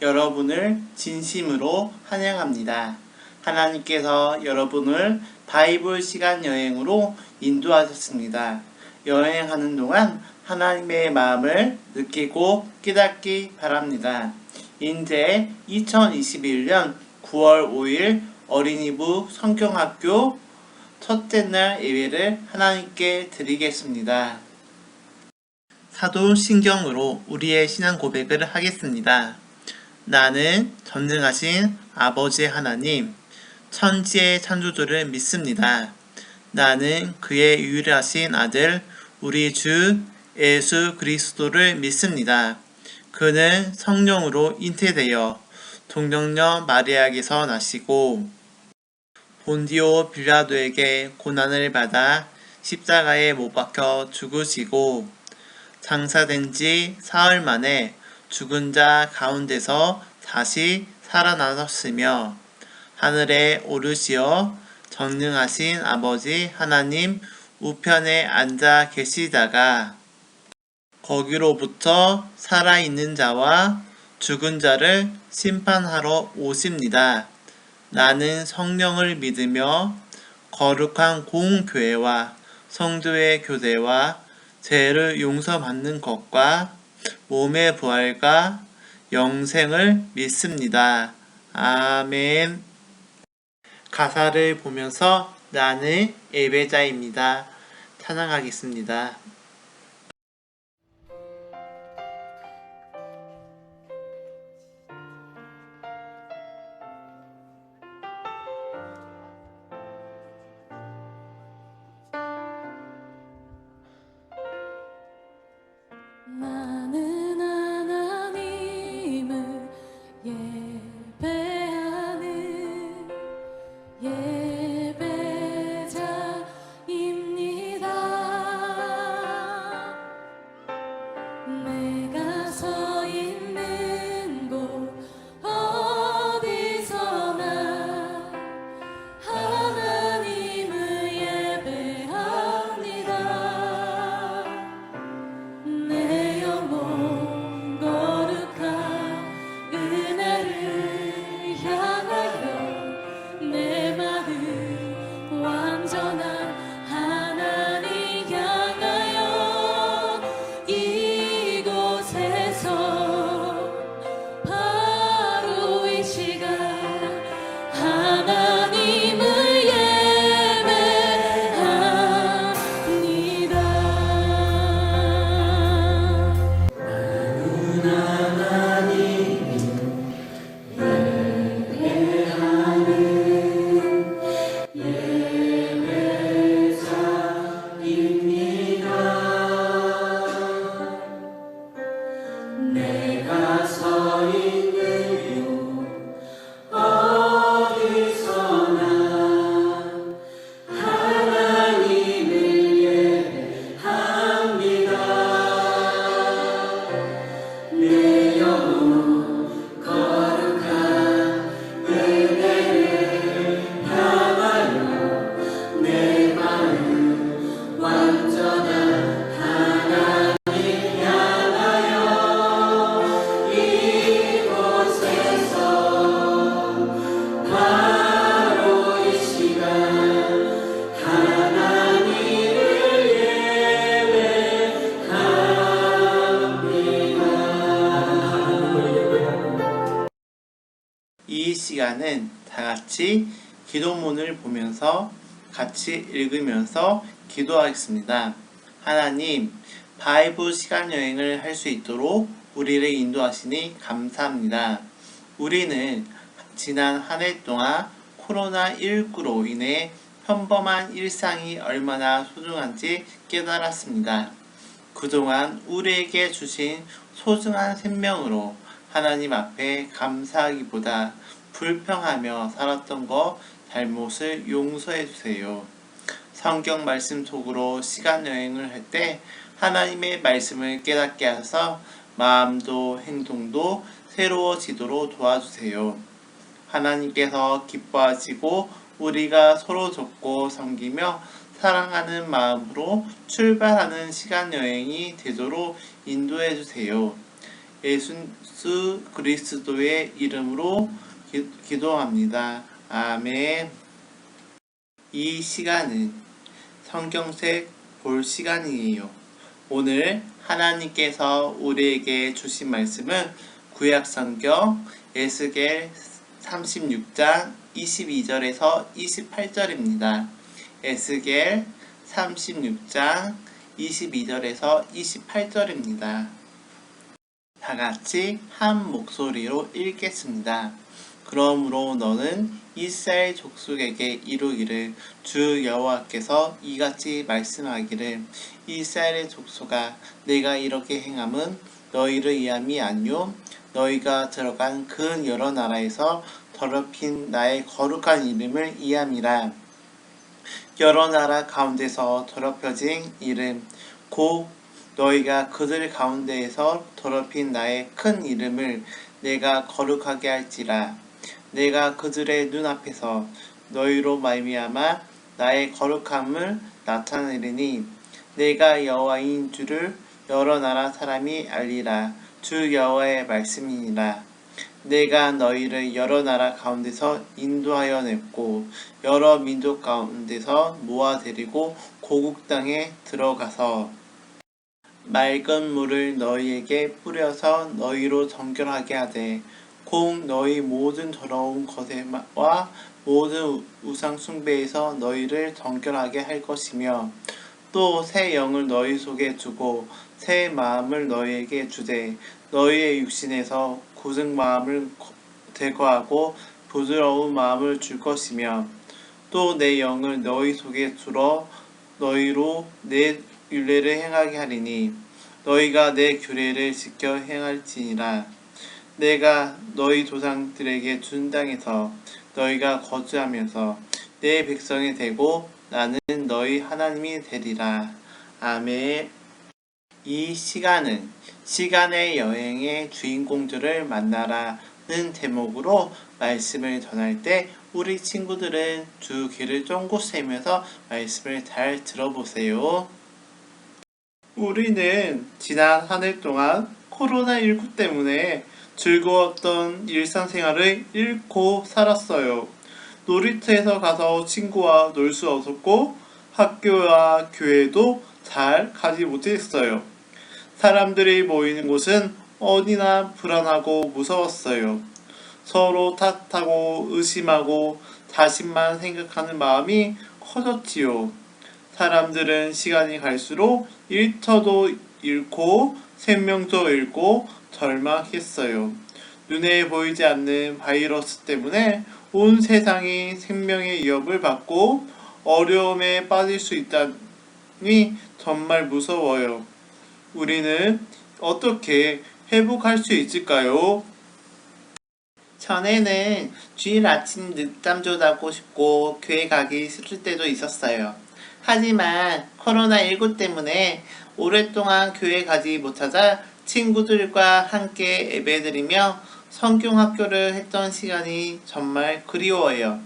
여러분을 진심으로 환영합니다. 하나님께서 여러분을 바이블 시간 여행으로 인도하셨습니다. 여행하는 동안 하나님의 마음을 느끼고 깨닫기 바랍니다. 이제 2021년 9월 5일 어린이부 성경학교 첫째 날 예배를 하나님께 드리겠습니다. 사도신경으로 우리의 신앙 고백을 하겠습니다. 나는 전능하신 아버지 하나님, 천지의 창조주를 믿습니다. 나는 그의 유일하신 아들, 우리 주 예수 그리스도를 믿습니다. 그는 성령으로 잉태되어 동정녀 마리아에게서 나시고 본디오 빌라도에게 고난을 받아 십자가에 못 박혀 죽으시고 장사된 지 사흘 만에 죽은 자 가운데서 다시 살아나셨으며 하늘에 오르시어 전능하신 아버지 하나님 우편에 앉아 계시다가 거기로부터 살아있는 자와 죽은 자를 심판하러 오십니다. 나는 성령을 믿으며 거룩한 공교회와 성도의 교제와 죄를 용서받는 것과 몸의 부활과 영생을 믿습니다. 아멘. 가사를 보면서 나는 예배자입니다. 찬양하겠습니다. 나는 하나님을 예배하는 예배자입니다. 내가 서 있는 곳 어디서나 하나님을 예배합니다. 내 영혼 거룩한 은혜를 향하여 내 마음 완전한 하나님 향하여 이곳에서 바로 이 시간 하나님을 예배합니다. 내가 서 있는 곳 어디서나 하나님을 예배합니다. 내 영혼 거룩한 은혜를 향하여 내 마음 완전한 하나님 향하여 이곳에서 바로 이 시간 하나님을 예배합니다. 이 시간은 다 같이 기도문을 보면서 같이 읽으면서 기도하겠습니다. 하나님, 바이블 시간 여행을 할 수 있도록 우리를 인도하시니 감사합니다. 우리는 지난 한 해 동안 코로나19로 인해 평범한 일상이 얼마나 소중한지 깨달았습니다. 그동안 우리에게 주신 소중한 생명으로 하나님 앞에 감사하기보다 불평하며 살았던 것 잘못을 용서해 주세요. 성경 말씀 속으로 시간 여행을 할 때 하나님의 말씀을 깨닫게 하셔서 마음도 행동도 새로워지도록 도와주세요. 하나님께서 기뻐하시고 우리가 서로 돕고 섬기며 사랑하는 마음으로 출발하는 시간 여행이 되도록 인도해 주세요. 예수 예수 그리스도의 이름으로 기도합니다. 아멘. 이 시간은 성경책 볼 시간이에요. 오늘 하나님께서 우리에게 주신 말씀은 구약성경 에스겔 36장 22절에서 28절입니다. 에스겔 36장 22절에서 28절입니다. 다 같이 한 목소리로 읽겠습니다. 그러므로 너는 이스라엘 족속에게 이루기를 주 여호와께서 이같이 말씀하기를 이스라엘의 족속아 내가 이렇게 행함은 너희를 위함이 아니요 너희가 들어간 그 여러 나라에서 더럽힌 나의 거룩한 이름을 위함이라. 여러 나라 가운데서 더럽혀진 이름 곧 너희가 그들 가운데에서 더럽힌 나의 큰 이름을 내가 거룩하게 할지라. 내가 그들의 눈앞에서 너희로 말미암아 나의 거룩함을 나타내리니 내가 여호와인 줄을 여러 나라 사람이 알리라. 주 여호와의 말씀이니라. 내가 너희를 여러 나라 가운데서 인도하여 냈고 여러 민족 가운데서 모아 데리고 고국 땅에 들어가서 맑은 물을 너희에게 뿌려서 너희로 정결하게 하되 곧 너희 모든 더러운 것에와 모든 우상 숭배에서 너희를 정결하게 할 것이며 또 새 영을 너희 속에 두고 새 마음을 너희에게 주되 너희의 육신에서 굳은 마음을 제거하고 부드러운 마음을 줄 것이며 또 내 영을 너희 속에 두어 너희로 내 율례를 행하게 하리니 너희가 내 규례를 지켜 행할지니라. 내가 너희 조상들에게 준 땅에서 너희가 거주하면서 내 백성이 되고 나는 너희 하나님이 되리라. 아멘. 이 시간은 시간의 여행의 주인공들을 만나라는 제목으로 말씀을 전할 때 우리 친구들은 주 귀를 쫑긋 세우면서 말씀을 잘 들어보세요. 우리는 지난 한 해 동안 코로나19 때문에 즐거웠던 일상생활을 잃고 살았어요. 놀이터에서 가서 친구와 놀 수 없었고 학교와 교회도 잘 가지 못했어요. 사람들이 모이는 곳은 어디나 불안하고 무서웠어요. 서로 탓하고 의심하고 자신만 생각하는 마음이 커졌지요. 사람들은 시간이 갈수록 일터도 잃고 생명도 잃고 절망했어요. 눈에 보이지 않는 바이러스 때문에 온 세상이 생명의 위협을 받고 어려움에 빠질 수 있다니 정말 무서워요. 우리는 어떻게 회복할 수 있을까요? 전에는 주일 아침 늦잠도 자고 싶고 교회 가기 싫을 때도 있었어요. 하지만 코로나19 때문에 오랫동안 교회 가지 못하자 친구들과 함께 예배드리며 성경학교를 했던 시간이 정말 그리워요.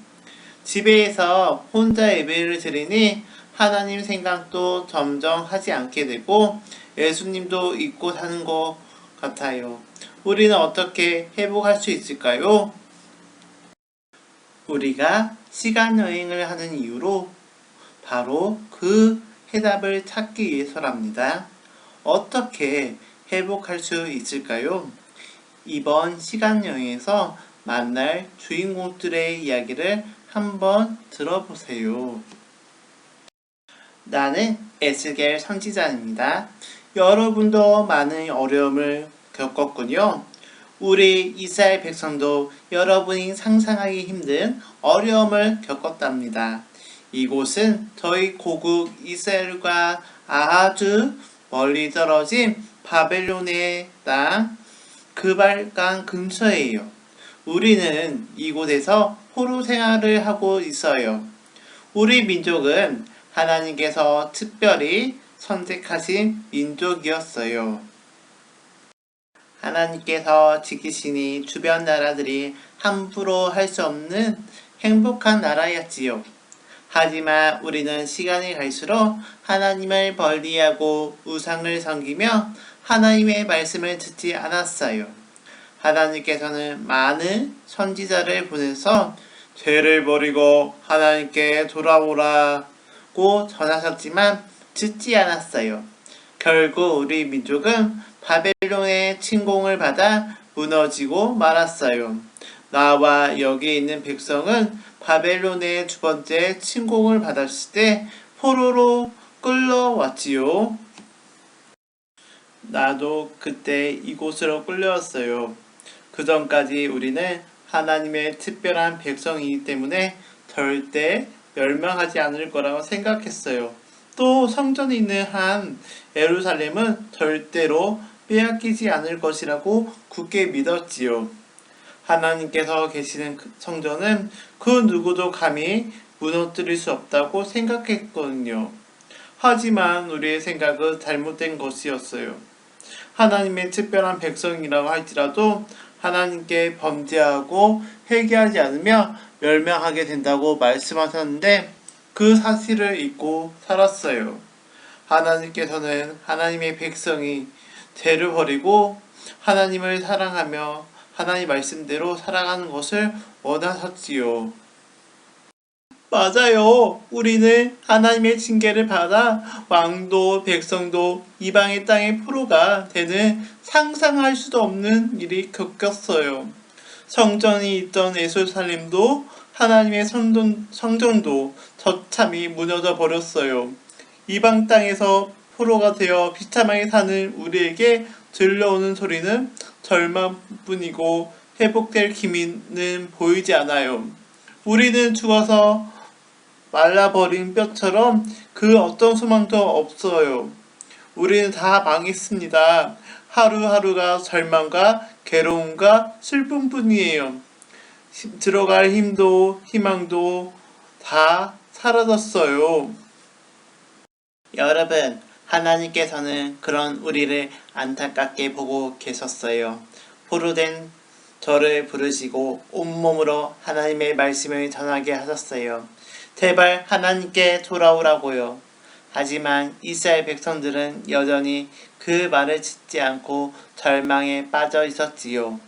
집에서 혼자 예배를 드리니 하나님 생각도 점점 하지 않게 되고 예수님도 잊고 사는 것 같아요. 우리는 어떻게 회복할 수 있을까요? 우리가 시간 여행을 하는 이유로 바로 그 해답을 찾기 위해서랍니다. 어떻게 회복할 수 있을까요? 이번 시간 여행에서 만날 주인공들의 이야기를 한번 들어보세요. 나는 에스겔 선지자입니다. 여러분도 많은 어려움을 겪었군요. 우리 이스라엘 백성도 여러분이 상상하기 힘든 어려움을 겪었답니다. 이곳은 저희 고국 이스라엘과 아주 멀리 떨어진 바벨론의 땅 그발강 근처예요. 우리는 이곳에서 포로 생활을 하고 있어요. 우리 민족은 하나님께서 특별히 선택하신 민족이었어요. 하나님께서 지키시니 주변 나라들이 함부로 할 수 없는 행복한 나라였지요. 하지만 우리는 시간이 갈수록 하나님을 멀리하고 우상을 섬기며 하나님의 말씀을 듣지 않았어요. 하나님께서는 많은 선지자를 보내서 죄를 버리고 하나님께 돌아오라고 전하셨지만 듣지 않았어요. 결국 우리 민족은 바벨론의 침공을 받아 무너지고 말았어요. 나와 여기 있는 백성은 바벨론의 두 번째 침공을 받았을 때 포로로 끌려왔지요. 나도 그때 이곳으로 끌려왔어요. 그 전까지 우리는 하나님의 특별한 백성이기 때문에 절대 멸망하지 않을 거라고 생각했어요. 또 성전이 있는 한 예루살렘은 절대로 빼앗기지 않을 것이라고 굳게 믿었지요. 하나님께서 계시는 그 성전은 그 누구도 감히 무너뜨릴 수 없다고 생각했거든요. 하지만 우리의 생각은 잘못된 것이었어요. 하나님의 특별한 백성이라고 할지라도 하나님께 범죄하고 회개하지 않으며 멸망하게 된다고 말씀하셨는데 그 사실을 잊고 살았어요. 하나님께서는 하나님의 백성이 죄를 버리고 하나님을 사랑하며 하나님 말씀대로 살아가는 것을 원하셨지요. 맞아요. 우리는 하나님의 징계를 받아 왕도 백성도 이방의 땅의 포로가 되는 상상할 수도 없는 일이 겪었어요. 성전이 있던 예루살렘도 하나님의 성전도 처참히 무너져 버렸어요. 이방 땅에서 포로가 되어 비참하게 사는 우리에게 들려오는 소리는 절망뿐이고 회복될 기미는 보이지 않아요. 우리는 죽어서 말라버린 뼈처럼 그 어떤 소망도 없어요. 우리는 다 망했습니다. 하루하루가 절망과 괴로움과 슬픔뿐이에요. 들어갈 힘도 희망도 다 사라졌어요. 여러분, 하나님께서는 그런 우리를 안타깝게 보고 계셨어요. 포로된 저를 부르시고 온몸으로 하나님의 말씀을 전하게 하셨어요. 제발 하나님께 돌아오라고요. 하지만 이스라엘 백성들은 여전히 그 말을 듣지 않고 절망에 빠져 있었지요.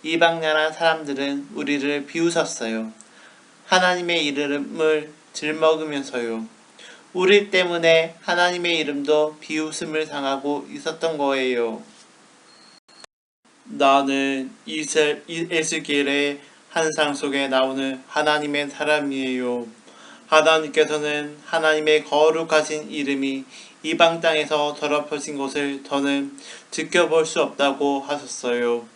이방나라 사람들은 우리를 비웃었어요. 하나님의 이름을 들먹으면서요. 우리 때문에 하나님의 이름도 비웃음을 당하고 있었던 거예요. 나는 에스겔의 환상 속에 나오는 하나님의 사람이에요. 하나님께서는 하나님의 거룩하신 이름이 이방 땅에서 더럽혀진 것을 저는 지켜볼 수 없다고 하셨어요.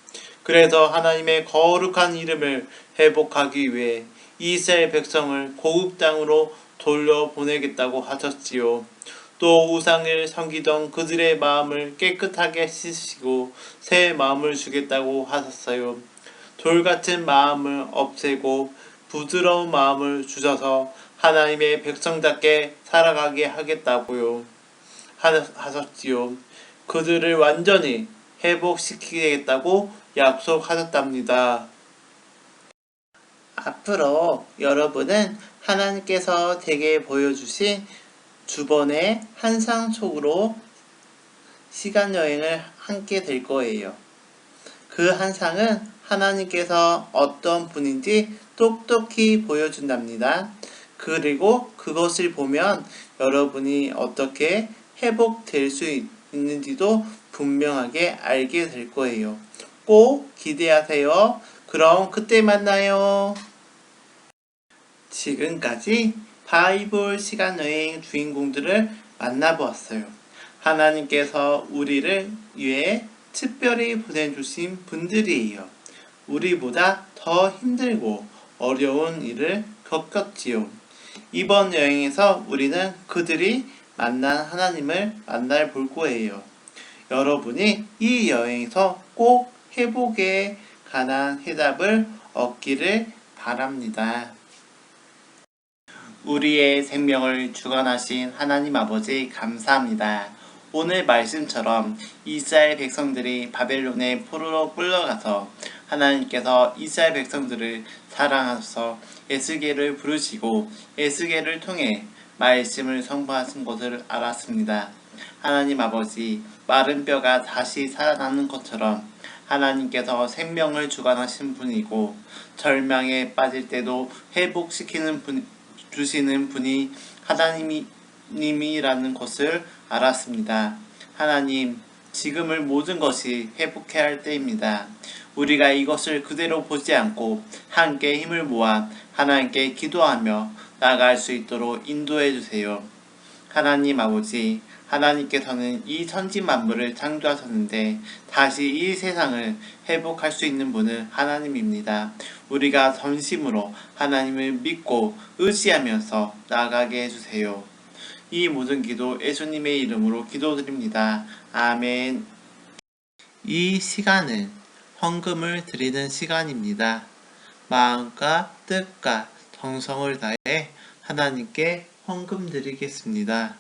그래서 하나님의 거룩한 이름을 회복하기 위해 이스라엘 백성을 고국 땅으로 돌려보내겠다고 하셨지요. 또 우상을 섬기던 그들의 마음을 깨끗하게 씻으시고 새 마음을 주겠다고 하셨어요. 돌같은 마음을 없애고 부드러운 마음을 주셔서 하나님의 백성답게 살아가게 하겠다고요. 하셨지요. 그들을 완전히 회복시키겠다고 약속하셨답니다. 앞으로 여러분은 하나님께서 제게 보여주신 두 번의 환상 속으로 시간여행을 함께 될 거예요. 그 환상은 하나님께서 어떤 분인지 똑똑히 보여준답니다. 그리고 그것을 보면 여러분이 어떻게 회복될 수 있는지도 분명하게 알게 될 거예요. 꼭 기대하세요. 그럼 그때 만나요. 지금까지 바이블 시간여행 주인공들을 만나보았어요. 하나님께서 우리를 위해 특별히 보내주신 분들이에요. 우리보다 더 힘들고 어려운 일을 겪었지요. 이번 여행에서 우리는 그들이 만난 하나님을 만날 볼 거예요. 여러분이 이 여행에서 꼭 회복에 관한 해답을 얻기를 바랍니다. 우리의 생명을 주관하신 하나님 아버지 감사합니다. 오늘 말씀처럼 이스라엘 백성들이 바벨론의 포로로 끌려가서 하나님께서 이스라엘 백성들을 사랑하셔서 에스겔을 부르시고 에스겔을 통해 말씀을 선포하신 것을 알았습니다. 하나님 아버지, 마른 뼈가 다시 살아나는 것처럼 하나님께서 생명을 주관하신 분이고 절망에 빠질 때도 회복시키는 주시는 분이 하나님이라는 것을 알았습니다. 하나님, 지금을 모든 것이 회복해야 할 때입니다. 우리가 이것을 그대로 보지 않고 함께 힘을 모아 하나님께 기도하며 나아갈 수 있도록 인도해 주세요. 하나님 아버지, 하나님께서는 이 천지 만물을 창조하셨는데 다시 이 세상을 회복할 수 있는 분은 하나님입니다. 우리가 전심으로 하나님을 믿고 의지하면서 나아가게 해주세요. 이 모든 기도 예수님의 이름으로 기도드립니다. 아멘. 이 시간은 헌금을 드리는 시간입니다. 마음과 뜻과 정성을 다해 하나님께 헌금 드리겠습니다.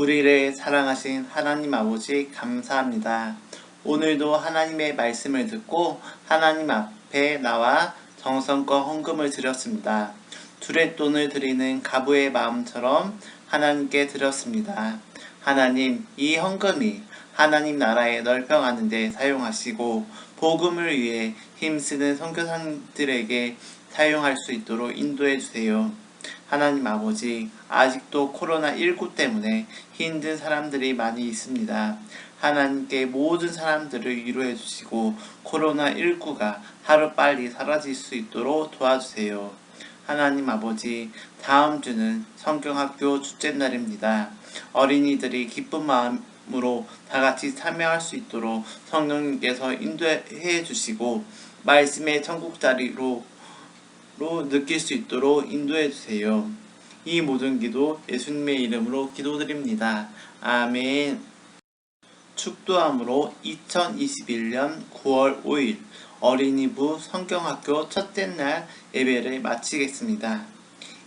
우리를 사랑하신 하나님 아버지 감사합니다. 오늘도 하나님의 말씀을 듣고 하나님 앞에 나와 정성껏 헌금을 드렸습니다. 두렛돈을 드리는 가부의 마음처럼 하나님께 드렸습니다. 하나님, 이 헌금이 하나님 나라에 넓혀가는 데 사용하시고 복음을 위해 힘쓰는 선교사님들에게 사용할 수 있도록 인도해 주세요. 하나님 아버지, 아직도 코로나19 때문에 힘든 사람들이 많이 있습니다. 하나님께 모든 사람들을 위로해 주시고 코로나19가 하루빨리 사라질 수 있도록 도와주세요. 하나님 아버지, 다음 주는 성경학교 축제 날입니다. 어린이들이 기쁜 마음으로 다같이 참여할 수 있도록 성령님께서 인도해 주시고 말씀의 천국자리로 느낄 수 있도록 인도해 주세요. 이 모든 기도 예수님의 이름으로 기도드립니다. 아멘. 축도함으로 2021년 9월 5일 어린이부 성경학교 첫째 날 예배를 마치겠습니다.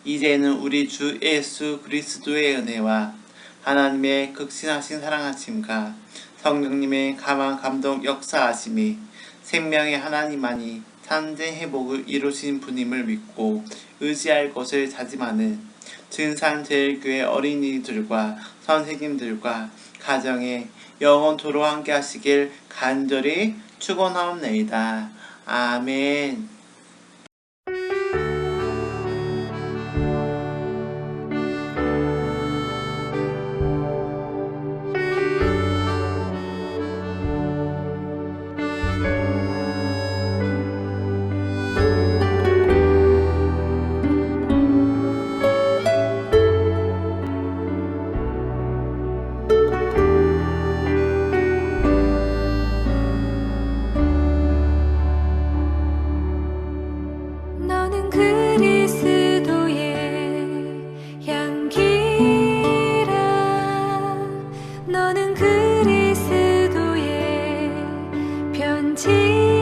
이제는 우리 주 예수 그리스도의 은혜와 하나님의 극진하신 사랑하심과 성령님의 감화 감동 역사하심이 생명의 하나님만이 참된 회복을 이루신 분임을 믿고 의지할 것을 다짐하는 증산제일교회 어린이들과 선생님들과 가정에 영원토록 함께 하시길 간절히 축원하옵나이다. 아멘. 지